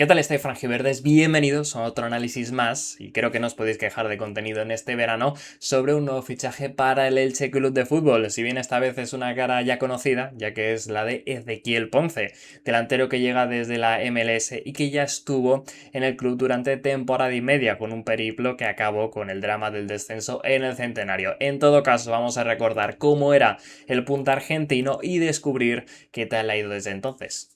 ¿Qué tal estáis, franjiverdes? Bienvenidos a otro análisis más, y creo que no os podéis quejar de contenido en este verano, sobre un nuevo fichaje para el Elche Club de Fútbol. Si bien esta vez es una cara ya conocida, ya que es la de Ezequiel Ponce, delantero que llega desde la MLS y que ya estuvo en el club durante temporada y media, con un periplo que acabó con el drama del descenso en el Centenario. En todo caso, vamos a recordar cómo era el punta argentino y descubrir qué tal ha ido desde entonces.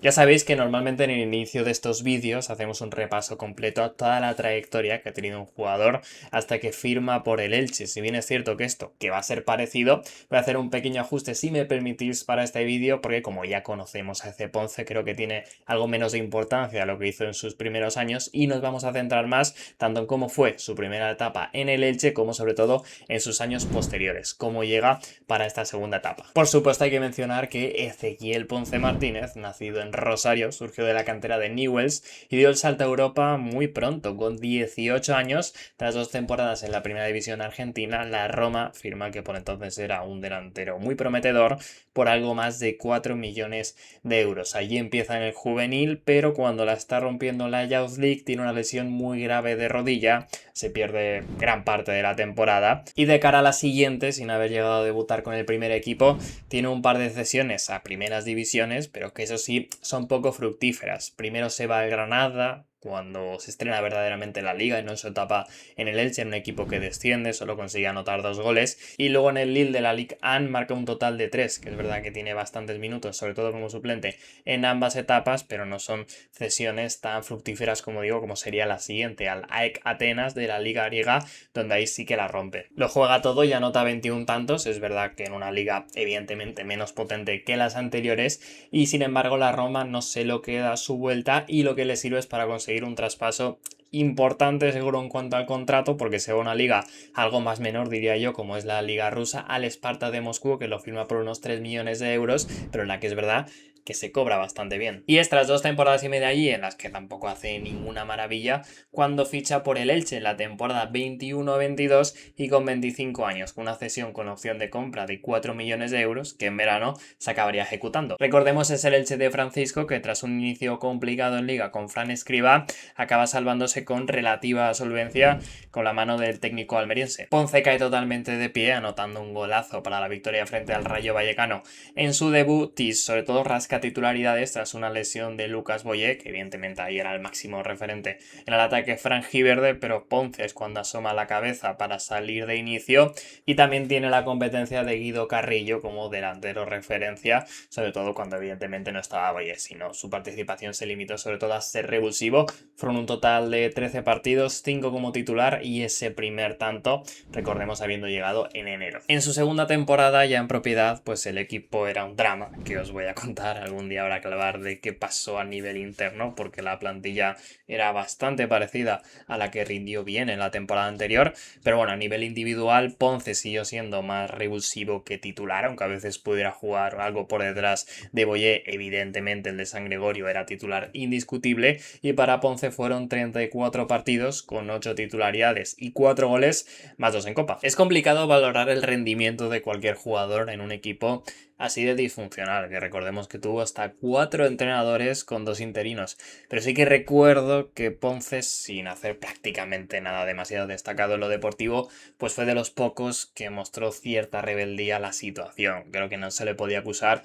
Ya sabéis que normalmente en el inicio de estos vídeos hacemos un repaso completo a toda la trayectoria que ha tenido un jugador hasta que firma por el Elche. Si bien es cierto que esto, que va a ser parecido, voy a hacer un pequeño ajuste si me permitís para este vídeo, porque como ya conocemos a Eze Ponce, creo que tiene algo menos de importancia a lo que hizo en sus primeros años y nos vamos a centrar más tanto en cómo fue su primera etapa en el Elche como sobre todo en sus años posteriores, cómo llega para esta segunda etapa. Por supuesto hay que mencionar que Ezequiel Ponce Martínez, nacido en Rosario, surgió de la cantera de Newell's y dio el salto a Europa muy pronto, con 18 años. Tras 2 temporadas en la primera división argentina, la Roma firma que por entonces era un delantero muy prometedor por algo más de 4 millones de euros. Allí empieza en el juvenil, pero cuando la está rompiendo la Youth League tiene una lesión muy grave de rodilla, se pierde gran parte de la temporada y de cara a la siguiente, sin haber llegado a debutar con el primer equipo, tiene un par de cesiones a primeras divisiones, pero que eso sí son poco fructíferas. Primero se va al Granada, cuando se estrena verdaderamente la liga y no en su etapa en el Elche, en un equipo que desciende, solo consigue anotar 2 goles, y luego en el Lille de la Ligue 1 marca un total de 3, que es verdad que tiene bastantes minutos, sobre todo como suplente en ambas etapas, pero no son cesiones tan fructíferas como digo, como sería la siguiente, al AEK Atenas de la Liga griega, donde ahí sí que la rompe. Lo juega todo y anota 21 tantos, es verdad que en una liga evidentemente menos potente que las anteriores, y sin embargo la Roma no se lo queda a su vuelta y lo que le sirve es para conseguir un traspaso importante seguro en cuanto al contrato, porque se va a una liga algo más menor, diría yo, como es la liga rusa, al Sparta de Moscú, que lo firma por unos 3 millones de euros, pero en la que es verdad que se cobra bastante bien. Y estas 2 temporadas y media allí, en las que tampoco hace ninguna maravilla, cuando ficha por el Elche en la temporada 21-22 y con 25 años, con una cesión con opción de compra de 4 millones de euros, que en verano se acabaría ejecutando. Recordemos, es el Elche de Francisco, que tras un inicio complicado en liga con Fran Escribá, acaba salvándose con relativa solvencia con la mano del técnico almeriense. Ponce cae totalmente de pie, anotando un golazo para la victoria frente al Rayo Vallecano en su debut y sobre todo rasca titularidades tras una lesión de Lucas Boyé, que evidentemente ahí era el máximo referente en el ataque franjiverde, pero Ponce es cuando asoma la cabeza para salir de inicio, y también tiene la competencia de Guido Carrillo como delantero referencia, sobre todo cuando evidentemente no estaba Boyé, sino su participación se limitó sobre todo a ser revulsivo. Fueron un total de 13 partidos, 5 como titular y ese primer tanto, recordemos, habiendo llegado en enero. En su segunda temporada ya en propiedad, pues el equipo era un drama, que os voy a contar, algún día habrá que hablar de qué pasó a nivel interno, porque la plantilla era bastante parecida a la que rindió bien en la temporada anterior, pero bueno, a nivel individual Ponce siguió siendo más revulsivo que titular, aunque a veces pudiera jugar algo por detrás de Boyé. Evidentemente el de San Gregorio era titular indiscutible, y para Ponce fueron 34 partidos con 8 titularidades y 4 goles, más 2 en Copa. Es complicado valorar el rendimiento de cualquier jugador en un equipo así de disfuncional, que recordemos que tuvo hasta 4 entrenadores con 2 interinos, pero sí que recuerdo que Ponce, sin hacer prácticamente nada demasiado destacado en lo deportivo, pues fue de los pocos que mostró cierta rebeldía a la situación. Creo que no se le podía acusar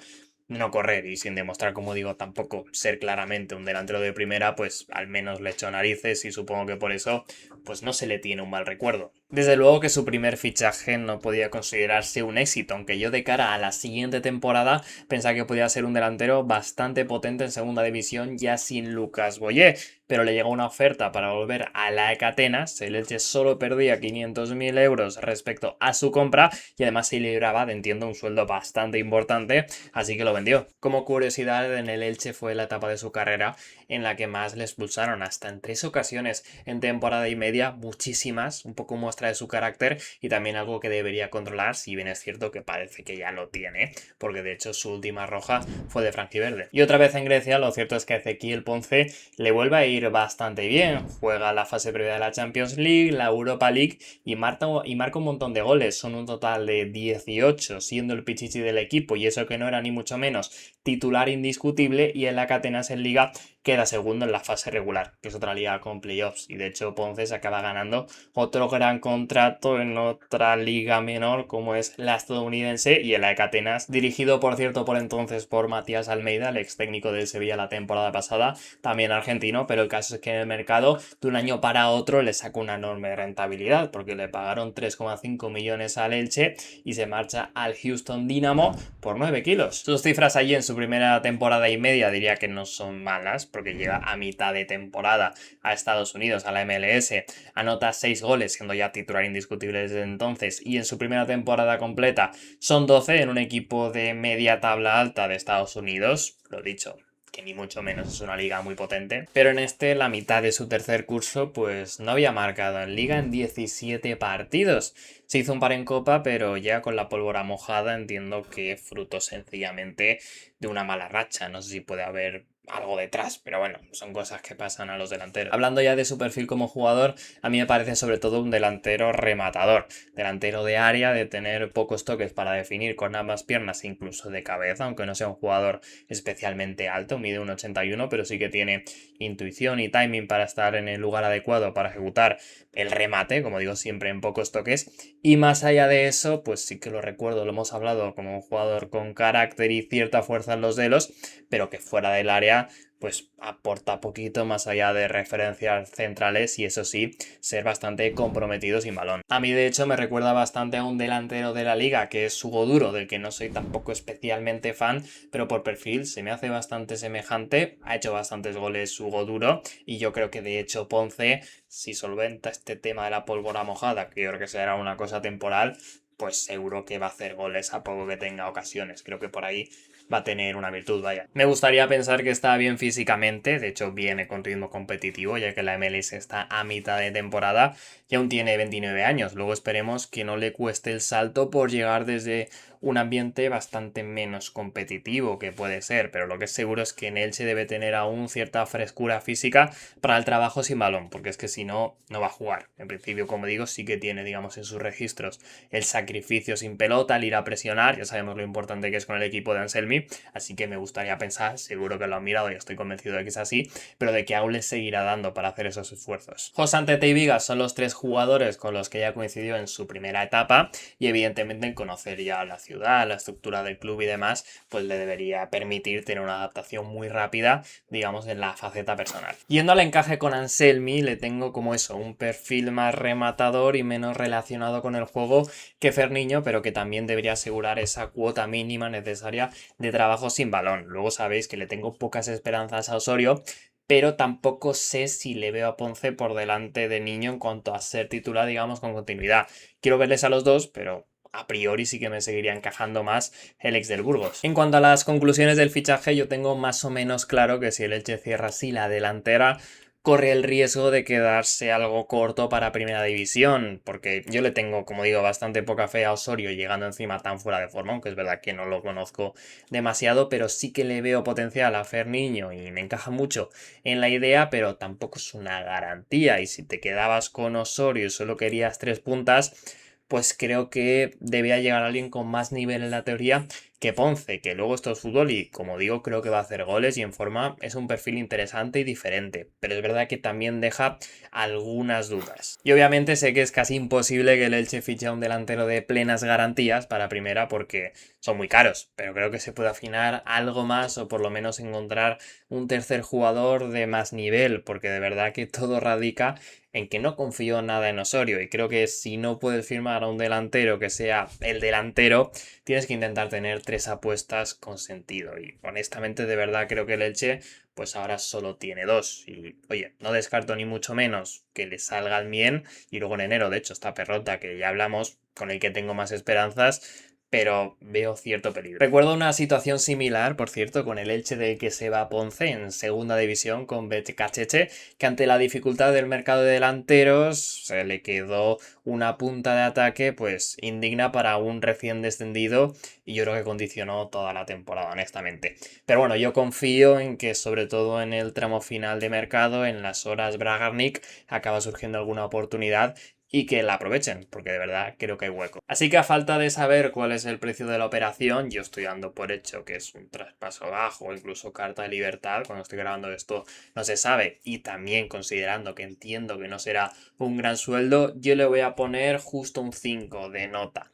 no correr, y sin demostrar, como digo, tampoco ser claramente un delantero de primera, pues al menos le echó narices y supongo que por eso pues no se le tiene un mal recuerdo. Desde luego que su primer fichaje no podía considerarse un éxito, aunque yo de cara a la siguiente temporada pensaba que podía ser un delantero bastante potente en segunda división ya sin Lucas Boyé, pero le llegó una oferta para volver a la AEK Atenas. El Elche solo perdía 500.000 euros respecto a su compra y además se libraba de, entiendo, un sueldo bastante importante, así que lo vendió. Como curiosidad, en el Elche fue la etapa de su carrera en la que más le expulsaron, hasta en 3 ocasiones en temporada y media, muchísimas, un poco muestra de su carácter y también algo que debería controlar, si bien es cierto que parece que ya lo tiene, porque de hecho su última roja fue de franjiverde. Y otra vez en Grecia, lo cierto es que a Ezequiel Ponce le vuelve a ir bastante bien. Juega la fase previa de la Champions League, la Europa League y marca un montón de goles. Son un total de 18, siendo el pichichi del equipo, y eso que no era ni mucho menos titular indiscutible, y en la Atenas en Liga queda segundo en la fase regular, que es otra liga con playoffs, y de hecho Ponce se acaba ganando otro gran contrato en otra liga menor como es la estadounidense, y el AEK Atenas, dirigido por cierto por entonces por Matías Almeida, el ex técnico del Sevilla la temporada pasada, también argentino, pero el caso es que en el mercado de un año para otro le sacó una enorme rentabilidad, porque le pagaron 3,5 millones al Elche y se marcha al Houston Dynamo por 9 kilos. Sus cifras allí en su primera temporada y media diría que no son malas, porque llega a mitad de temporada a Estados Unidos, a la MLS, anota 6 goles, siendo ya titular indiscutible desde entonces, y en su primera temporada completa son 12 en un equipo de media tabla alta de Estados Unidos, lo dicho, que ni mucho menos es una liga muy potente, pero en la mitad de su tercer curso, pues no había marcado en liga en 17 partidos. Se hizo un par en Copa, pero ya con la pólvora mojada entiendo que fruto sencillamente de una mala racha. No sé si puede haber algo detrás, pero bueno, son cosas que pasan a los delanteros. Hablando ya de su perfil como jugador, a mí me parece sobre todo un delantero rematador, delantero de área, de tener pocos toques para definir con ambas piernas, incluso de cabeza, aunque no sea un jugador especialmente alto, mide 1,81, pero sí que tiene intuición y timing para estar en el lugar adecuado para ejecutar el remate, como digo siempre, en pocos toques. Y más allá de eso, pues sí que lo recuerdo, lo hemos hablado como un jugador con carácter y cierta fuerza en los dedos, pero que fuera del área pues aporta poquito más allá de referencias centrales y eso sí, ser bastante comprometido sin balón. A mí de hecho me recuerda bastante a un delantero de la liga que es Hugo Duro, del que no soy tampoco especialmente fan, pero por perfil se me hace bastante semejante. Ha hecho bastantes goles Hugo Duro y yo creo que de hecho Ponce, si solventa este tema de la pólvora mojada, que yo creo que será una cosa temporal, pues seguro que va a hacer goles a poco que tenga ocasiones. Creo que por ahí va a tener una virtud, vaya. Me gustaría pensar que está bien físicamente, de hecho viene con ritmo competitivo, ya que la MLS está a mitad de temporada y aún tiene 29 años. Luego esperemos que no le cueste el salto por llegar desde un ambiente bastante menos competitivo que puede ser, pero lo que es seguro es que en Elche debe tener aún cierta frescura física para el trabajo sin balón, porque es que si no, no va a jugar. En principio, como digo, sí que tiene, digamos, en sus registros el sacrificio sin pelota, el ir a presionar, ya sabemos lo importante que es con el equipo de Anselmi, así que me gustaría pensar, seguro que lo han mirado y estoy convencido de que es así, pero de que aún les seguirá dando para hacer esos esfuerzos. José Antete y Vigas son los tres jugadores con los que ya coincidió en su primera etapa y evidentemente en conocer ya la ciudad, la estructura del club y demás, pues le debería permitir tener una adaptación muy rápida, digamos, en la faceta personal. Yendo al encaje con Anselmi, le tengo como eso, un perfil más rematador y menos relacionado con el juego que Ferniño, pero que también debería asegurar esa cuota mínima necesaria de trabajo sin balón. Luego sabéis que le tengo pocas esperanzas a Osorio, pero tampoco sé si le veo a Ponce por delante de Niño en cuanto a ser titular, digamos, con continuidad. Quiero verles a los dos, pero a priori sí que me seguiría encajando más el ex del Burgos. En cuanto a las conclusiones del fichaje, yo tengo más o menos claro que si el Elche cierra así la delantera, corre el riesgo de quedarse algo corto para primera división, porque yo le tengo, como digo, bastante poca fe a Osorio llegando encima tan fuera de forma, aunque es verdad que no lo conozco demasiado, pero sí que le veo potencial a Ferniño y me encaja mucho en la idea, pero tampoco es una garantía, y si te quedabas con Osorio y solo querías 3 puntas, pues creo que debía llegar alguien con más nivel en la teoría que Ponce, que luego esto es fútbol y como digo creo que va a hacer goles y en forma es un perfil interesante y diferente, pero es verdad que también deja algunas dudas. Y obviamente sé que es casi imposible que el Elche fiche a un delantero de plenas garantías para primera porque son muy caros, pero creo que se puede afinar algo más o por lo menos encontrar un tercer jugador de más nivel, porque de verdad que todo radica en que no confío nada en Osorio y creo que si no puedes firmar a un delantero que sea el delantero, tienes que intentar tener 3 apuestas con sentido y honestamente de verdad creo que el Elche pues ahora solo tiene 2 y oye, no descarto ni mucho menos que le salga el Mien y luego en enero de hecho está Perrota que ya hablamos con el que tengo más esperanzas, pero veo cierto peligro. Recuerdo una situación similar, por cierto, con el Elche del que se va Ponce en segunda división con Betcacheche, que ante la dificultad del mercado de delanteros se le quedó una punta de ataque pues indigna para un recién descendido y yo creo que condicionó toda la temporada, honestamente. Pero bueno, yo confío en que sobre todo en el tramo final de mercado, en las horas Bragarnik, acaba surgiendo alguna oportunidad y que la aprovechen, porque de verdad creo que hay hueco. Así que a falta de saber cuál es el precio de la operación, yo estoy dando por hecho que es un traspaso bajo o incluso carta de libertad. Cuando estoy grabando esto no se sabe, y también considerando que entiendo que no será un gran sueldo, yo le voy a poner justo un 5 de nota.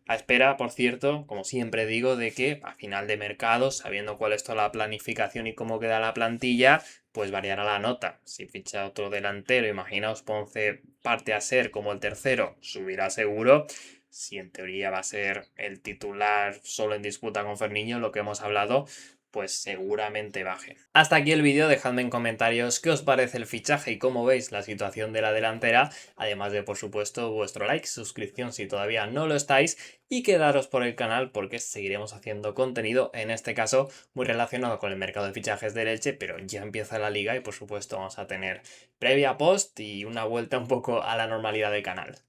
A espera, por cierto, como siempre digo, de que a final de mercado, sabiendo cuál es toda la planificación y cómo queda la plantilla, pues variará la nota. Si ficha otro delantero, imaginaos Ponce parte a ser como el tercero, subirá seguro. Si en teoría va a ser el titular solo en disputa con Ferniño, lo que hemos hablado, pues seguramente baje. Hasta aquí el vídeo, dejadme en comentarios qué os parece el fichaje y cómo veis la situación de la delantera, además de por supuesto vuestro like, suscripción si todavía no lo estáis y quedaros por el canal porque seguiremos haciendo contenido, en este caso muy relacionado con el mercado de fichajes de Elche, pero ya empieza la liga y por supuesto vamos a tener previa, post y una vuelta un poco a la normalidad del canal.